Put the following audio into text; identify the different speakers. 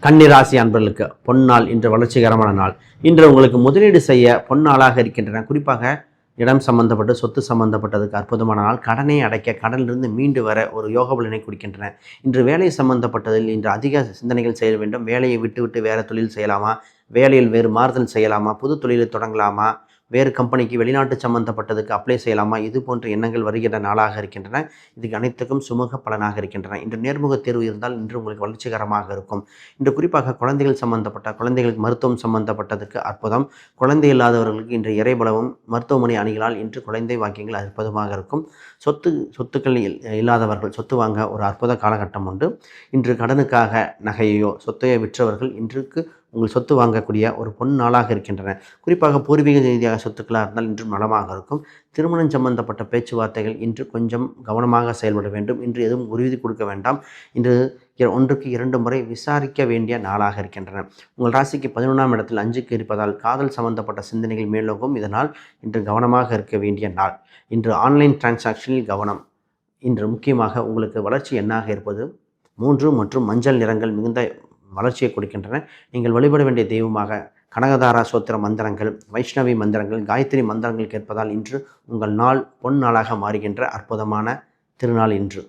Speaker 1: கன்னிராசி அன்பர்களுக்கு பொன்னாள் இன்று வளர்ச்சிகரமான நாள். இன்று உங்களுக்கு முதலீடு செய்ய பொன்னாளாக இருக்கின்றன. குறிப்பாக இடம் சம்பந்தப்பட்டு சொத்து சம்பந்தப்பட்டதுக்கு அற்புதமான நாள். கடனை அடைக்க கடனிலிருந்து மீண்டு வர ஒரு யோக பலனை கொடுக்கின்றன. இன்று வேலை சம்பந்தப்பட்டதில் இன்று அதிக சிந்தனைகள் செய்ய வேண்டும். வேலையை விட்டு வேறு தொழில் செய்யலாமா, வேலையில் வேறு மாறுதல் செய்யலாமா, புது தொழிலை தொடங்கலாமா, வேறு கம்பெனிக்கு வெளிநாட்டு சம்பந்தப்பட்டதுக்கு அப்ளை செய்யலாமா, இது போன்ற எண்ணங்கள் வருகின்ற நாளாக இருக்கின்றன. இதுக்கு அனைத்துக்கும் சுமூக பலனாக இருக்கின்றன. இன்று நேர்முக தேர்வு இருந்தால் இன்று உங்களுக்கு வளர்ச்சிகரமாக இருக்கும். இன்று குறிப்பாக குழந்தைகள் சம்பந்தப்பட்ட குழந்தைகளுக்கு மருத்துவம் சம்பந்தப்பட்டதுக்கு அற்புதம். குழந்தை இல்லாதவர்களுக்கு இன்று இறைபலவும் மருத்துவமனை அணிகளால் இன்று குழந்தை வாக்கியங்கள் அற்புதமாக இருக்கும். சொத்துக்கள் இல்லாதவர்கள் சொத்து வாங்க ஒரு அற்புத காலகட்டம் உண்டு. இன்று கடனுக்காக நகையோ சொத்தையோ விற்றவர்கள் இன்றுக்கு உங்கள் சொத்து வாங்கக்கூடிய ஒரு பொன் நாளாக இருக்கின்றன. குறிப்பாக பூர்வீக ரீதியாக சொத்துக்களாக இருந்தால் இன்று நலமாக இருக்கும். திருமணம் சம்பந்தப்பட்ட பேச்சுவார்த்தைகள் இன்று கொஞ்சம் கவனமாக செயல்பட வேண்டும். இன்று எதுவும் உறுதி கொடுக்க வேண்டாம். இன்று 1க்கு 2 முறை விசாரிக்க வேண்டிய நாளாக இருக்கின்றன. உங்கள் ராசிக்கு 11ஆம் இடத்தில் 5க்கு இருப்பதால் காதல் சம்பந்தப்பட்ட சிந்தனைகள் மேலோகும். இதனால் இன்று கவனமாக இருக்க வேண்டிய நாள். இன்று ஆன்லைன் டிரான்சாக்ஷனில் கவனம். இன்று முக்கியமாக உங்களுக்கு வளர்ச்சி எண்ணாக இருப்பது 3 மற்றும் மஞ்சள் நிறங்கள் மிகுந்த வளர்ச்சியை கொடுக்கின்றன. நீங்கள் வழிபட வேண்டிய தெய்வமாக கனகதாரா சோத்திர மந்திரங்கள், வைஷ்ணவி மந்திரங்கள், காயத்ரி மந்திரங்கள் கேட்பதால் இன்று உங்கள் நாள் பொன் நாளாக மாறுகின்ற அற்புதமான திருநாள் இன்று.